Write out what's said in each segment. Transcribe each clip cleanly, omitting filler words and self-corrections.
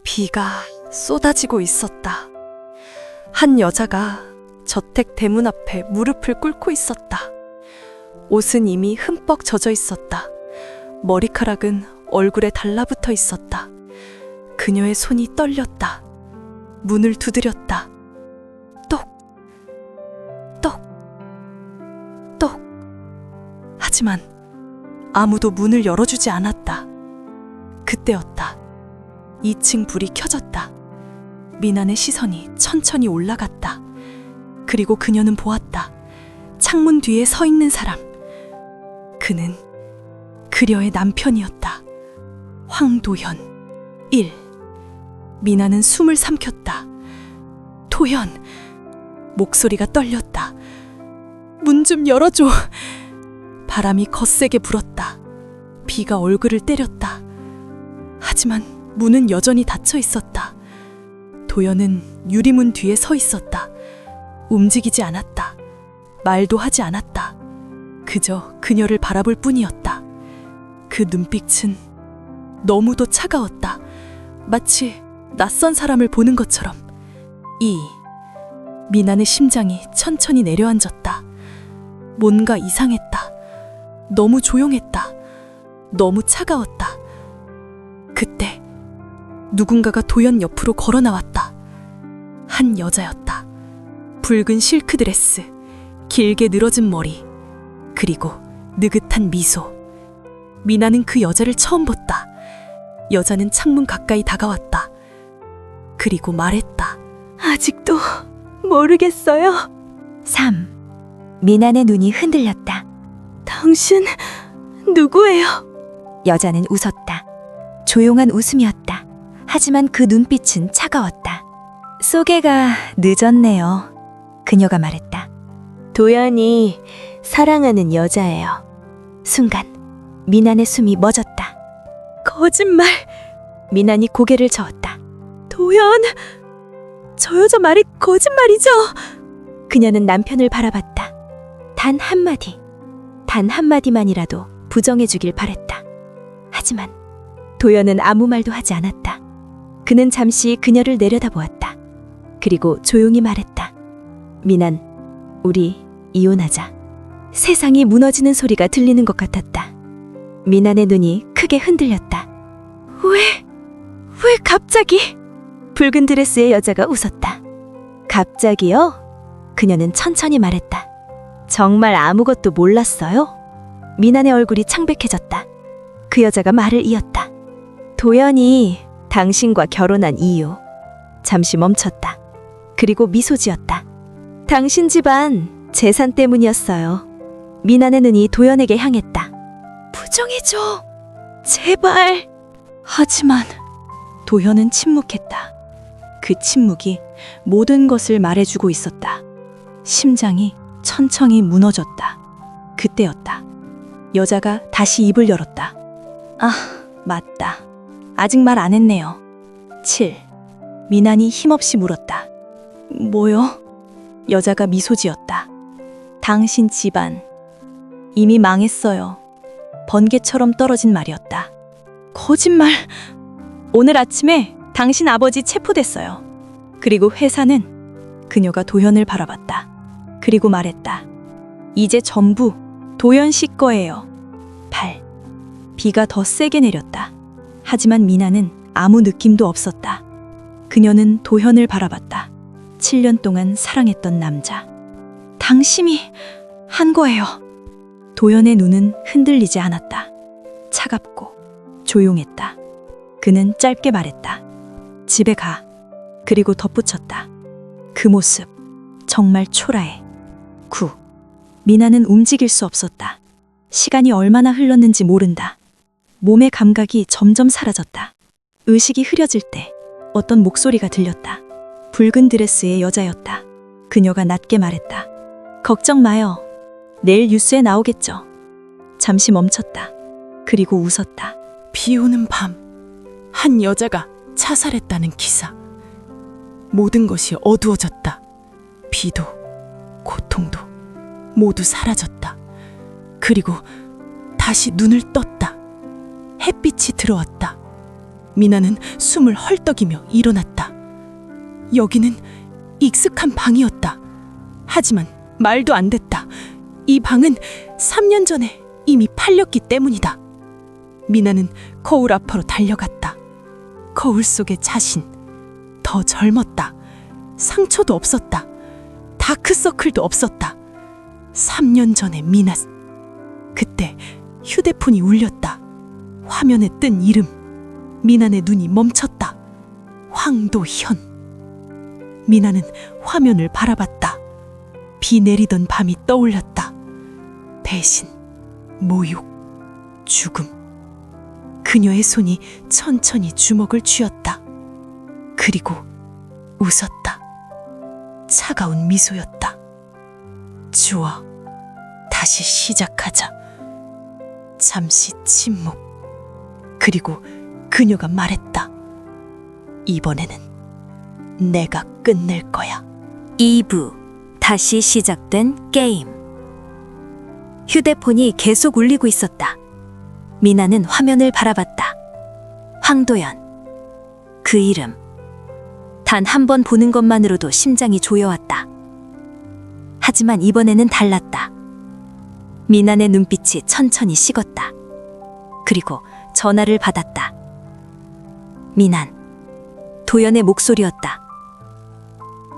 비가 쏟아지고 있었다. 한 여자가 저택 대문 앞에 무릎을 꿇고 있었다. 옷은 이미 흠뻑 젖어 있었다. 머리카락은 얼굴에 달라붙어 있었다. 그녀의 손이 떨렸다. 문을 두드렸다. 똑, 똑, 똑. 하지만 아무도 문을 열어주지 않았다. 그때였다. 2층 불이 켜졌다. 미나의 시선이 천천히 올라갔다. 그리고 그녀는 보았다. 창문 뒤에 서 있는 사람. 그는 그녀의 남편이었다. 황도현 1. 미나는 숨을 삼켰다. 도현. 목소리가 떨렸다. 문 좀 열어줘. 바람이 거세게 불었다. 비가 얼굴을 때렸다. 하지만 문은 여전히 닫혀 있었다. 도연은 유리문 뒤에 서 있었다. 움직이지 않았다. 말도 하지 않았다. 그저 그녀를 바라볼 뿐이었다. 그 눈빛은 너무도 차가웠다. 마치 낯선 사람을 보는 것처럼. 미나의 심장이 천천히 내려앉았다. 뭔가 이상했다. 너무 조용했다. 너무 차가웠다. 그때 누군가가 도연 옆으로 걸어 나왔다. 한 여자였다. 붉은 실크 드레스, 길게 늘어진 머리, 그리고 느긋한 미소. 미나는 그 여자를 처음 봤다. 여자는 창문 가까이 다가왔다. 그리고 말했다. 아직도 모르겠어요. 3. 미나의 눈이 흔들렸다. 당신 누구예요? 여자는 웃었다. 조용한 웃음이었다. 하지만 그 눈빛은 차가웠다. 소개가 늦었네요. 그녀가 말했다. 도연이 사랑하는 여자예요. 순간 미나의 숨이 멎었다. 거짓말! 미나니 고개를 저었다. 도연! 저 여자 말이 거짓말이죠? 그녀는 남편을 바라봤다. 단 한마디만이라도 부정해주길 바랬다. 하지만 도연은 아무 말도 하지 않았다. 그는 잠시 그녀를 내려다보았다. 그리고 조용히 말했다. 미난, 우리 이혼하자. 세상이 무너지는 소리가 들리는 것 같았다. 미난의 눈이 크게 흔들렸다. 왜 갑자기? 붉은 드레스의 여자가 웃었다. 갑자기요? 그녀는 천천히 말했다. 정말 아무것도 몰랐어요? 미난의 얼굴이 창백해졌다. 그 여자가 말을 이었다. 도연이 당신과 결혼한 이유. 잠시 멈췄다. 그리고 미소 지었다. 당신 집안 재산 때문이었어요. 미난의 눈이 도연에게 향했다. 부정해줘. 제발. 하지만 도현은 침묵했다. 그 침묵이 모든 것을 말해주고 있었다. 심장이 천천히 무너졌다. 그때였다. 여자가 다시 입을 열었다. 아, 맞다. 아직 말 안 했네요. 7. 미난이 힘없이 물었다. 뭐요? 여자가 미소 지었다. 당신 집안 이미 망했어요. 번개처럼 떨어진 말이었다. 거짓말. 오늘 아침에 당신 아버지 체포됐어요. 그리고 회사는. 그녀가 도현을 바라봤다. 그리고 말했다. 이제 전부 도현 씨 거예요. 8. 비가 더 세게 내렸다. 하지만 미나는 아무 느낌도 없었다. 그녀는 도현을 바라봤다. 7년 동안 사랑했던 남자. 당신이 한 거예요. 도현의 눈은 흔들리지 않았다. 차갑고 조용했다. 그는 짧게 말했다. 집에 가. 그리고 덧붙였다. 그 모습 정말 초라해. 9. 미나는 움직일 수 없었다. 시간이 얼마나 흘렀는지 모른다. 몸의 감각이 점점 사라졌다. 의식이 흐려질 때 어떤 목소리가 들렸다. 붉은 드레스의 여자였다. 그녀가 낮게 말했다. 걱정 마요. 내일 뉴스에 나오겠죠. 잠시 멈췄다. 그리고 웃었다. 비 오는 밤, 한 여자가 자살했다는 기사. 모든 것이 어두워졌다. 비도, 고통도 모두 사라졌다. 그리고 다시 눈을 떴다. 햇빛이 들어왔다. 미나는 숨을 헐떡이며 일어났다. 여기는 익숙한 방이었다. 하지만 말도 안 됐다. 이 방은 3년 전에 이미 팔렸기 때문이다. 미나는 거울 앞으로 달려갔다. 거울 속의 자신, 더 젊었다. 상처도 없었다. 다크서클도 없었다. 3년 전의 미나. 그때 휴대폰이 울렸다. 화면에 뜬 이름. 미나의 눈이 멈췄다. 황도현. 미나는 화면을 바라봤다. 비 내리던 밤이 떠올랐다. 배신, 모욕, 죽음. 그녀의 손이 천천히 주먹을 쥐었다. 그리고 웃었다. 차가운 미소였다. 주워. 다시 시작하자. 잠시 침묵. 그리고 그녀가 말했다. 이번에는 내가 끝낼 거야. 2부 다시 시작된 게임. 휴대폰이 계속 울리고 있었다. 미나는 화면을 바라봤다. 황도연. 그 이름. 단 한 번 보는 것만으로도 심장이 조여왔다. 하지만 이번에는 달랐다. 미나의 눈빛이 천천히 식었다. 그리고 전화를 받았다. 미난. 도연의 목소리였다.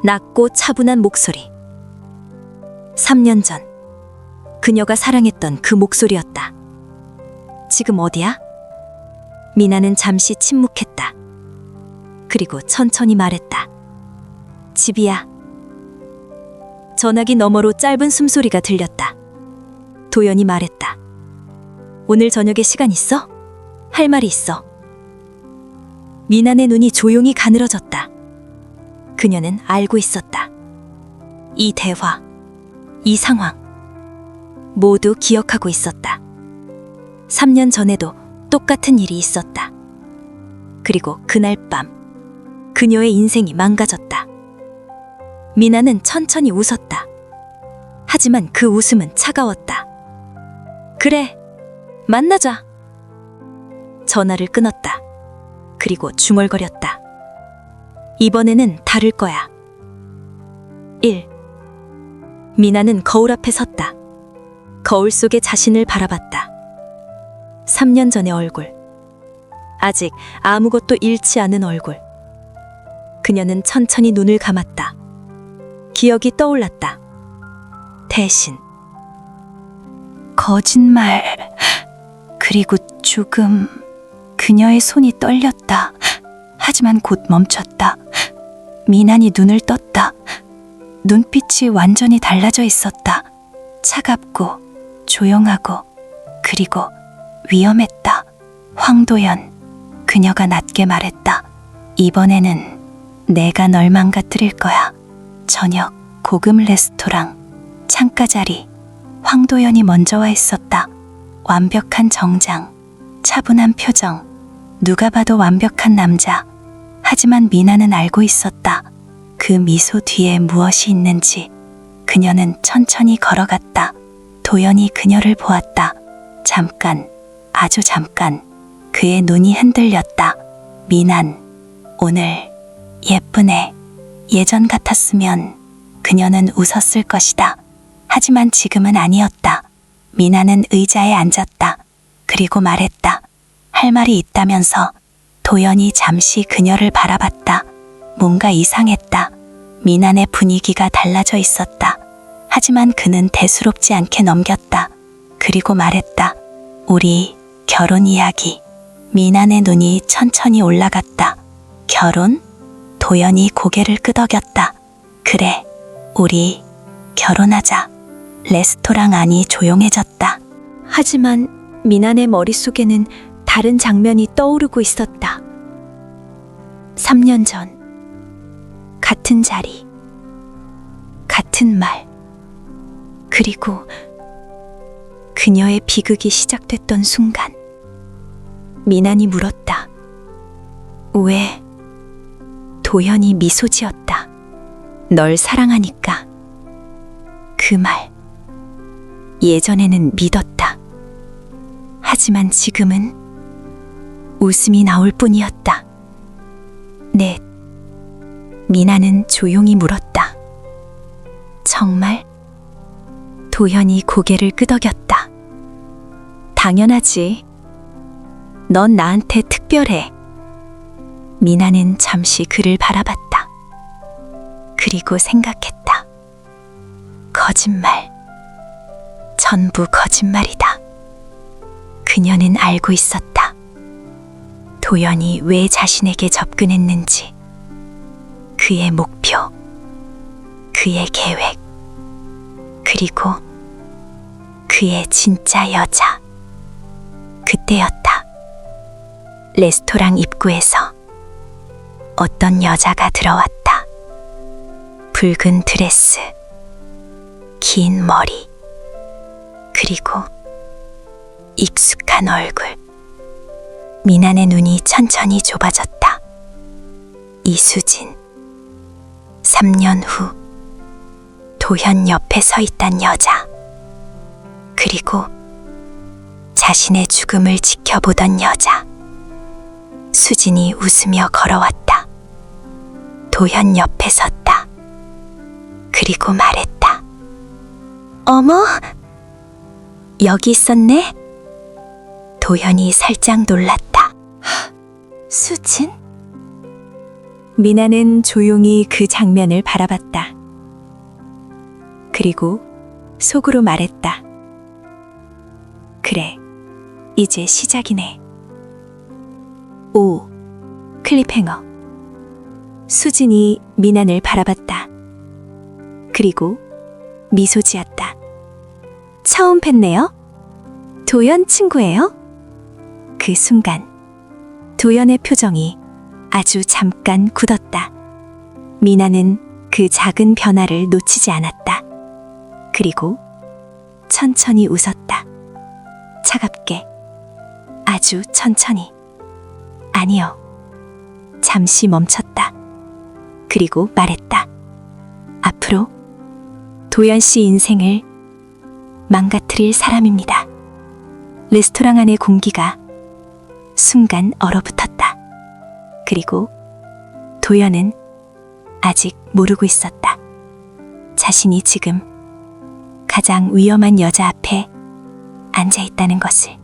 낮고 차분한 목소리. 3년 전 그녀가 사랑했던 그 목소리였다. 지금 어디야? 미나는 잠시 침묵했다. 그리고 천천히 말했다. 집이야. 전화기 너머로 짧은 숨소리가 들렸다. 도연이 말했다. 오늘 저녁에 시간 있어? 할 말이 있어. 미나의 눈이 조용히 가늘어졌다. 그녀는 알고 있었다. 이 대화, 이 상황, 모두 기억하고 있었다. 3년 전에도 똑같은 일이 있었다. 그리고 그날 밤, 그녀의 인생이 망가졌다. 미나는 천천히 웃었다. 하지만 그 웃음은 차가웠다. 그래, 만나자. 전화를 끊었다. 그리고 중얼거렸다. 이번에는 다를 거야. 1. 미나는 거울 앞에 섰다. 거울 속의 자신을 바라봤다. 3년 전의 얼굴. 아직 아무것도 잃지 않은 얼굴. 그녀는 천천히 눈을 감았다. 기억이 떠올랐다. 대신. 거짓말. 그리고 죽음. 그녀의 손이 떨렸다. 하지만 곧 멈췄다. 미나니 눈을 떴다. 눈빛이 완전히 달라져 있었다. 차갑고 조용하고 그리고 위험했다. 황도연. 그녀가 낮게 말했다. 이번에는 내가 널 망가뜨릴 거야. 저녁 고급 레스토랑 창가 자리. 황도연이 먼저 와 있었다. 완벽한 정장, 차분한 표정. 누가 봐도 완벽한 남자. 하지만 미나는 알고 있었다. 그 미소 뒤에 무엇이 있는지. 그녀는 천천히 걸어갔다. 도연이 그녀를 보았다. 잠깐, 아주 잠깐. 그의 눈이 흔들렸다. 미난, 오늘 예쁘네. 예전 같았으면 그녀는 웃었을 것이다. 하지만 지금은 아니었다. 미나는 의자에 앉았다. 그리고 말했다. 할 말이 있다면서. 도연이 잠시 그녀를 바라봤다. 뭔가 이상했다. 미난의 분위기가 달라져 있었다. 하지만 그는 대수롭지 않게 넘겼다. 그리고 말했다. 우리 결혼 이야기. 미난의 눈이 천천히 올라갔다. 결혼? 도연이 고개를 끄덕였다. 그래, 우리 결혼하자. 레스토랑 안이 조용해졌다. 하지만 미난의 머릿속에는 다른 장면이 떠오르고 있었다. 3년 전, 같은 자리, 같은 말, 그리고 그녀의 비극이 시작됐던 순간, 미난이 물었다. 왜? 도연이 미소 지었다. 널 사랑하니까. 그 말, 예전에는 믿었다. 하지만 지금은 웃음이 나올 뿐이었다. 네. 미나는 조용히 물었다. 정말? 도현이 고개를 끄덕였다. 당연하지. 넌 나한테 특별해. 미나는 잠시 그를 바라봤다. 그리고 생각했다. 거짓말. 전부 거짓말이다. 그녀는 알고 있었다. 도연이 왜 자신에게 접근했는지, 그의 목표, 그의 계획, 그리고 그의 진짜 여자. 그때였다. 레스토랑 입구에서 어떤 여자가 들어왔다. 붉은 드레스, 긴 머리, 그리고 익숙한 얼굴. 미나의 눈이 천천히 좁아졌다. 이수진. 3년 후 도현 옆에 서 있던 여자. 그리고 자신의 죽음을 지켜보던 여자. 수진이 웃으며 걸어왔다. 도현 옆에 섰다. 그리고 말했다. 어머, 여기 있었네? 도현이 살짝 놀랐다. 수진? 미나는 조용히 그 장면을 바라봤다. 그리고 속으로 말했다. 그래, 이제 시작이네. 오, 클립행어. 수진이 미나를 바라봤다. 그리고 미소 지었다. 처음 뵀네요? 도연 친구예요? 그 순간 도연의 표정이 아주 잠깐 굳었다. 미나는 그 작은 변화를 놓치지 않았다. 그리고 천천히 웃었다. 차갑게, 아주 천천히. 아니요. 잠시 멈췄다. 그리고 말했다. 앞으로 도연 씨 인생을 망가뜨릴 사람입니다. 레스토랑 안의 공기가 순간 얼어붙었다. 그리고 도연은 아직 모르고 있었다. 자신이 지금 가장 위험한 여자 앞에 앉아 있다는 것을.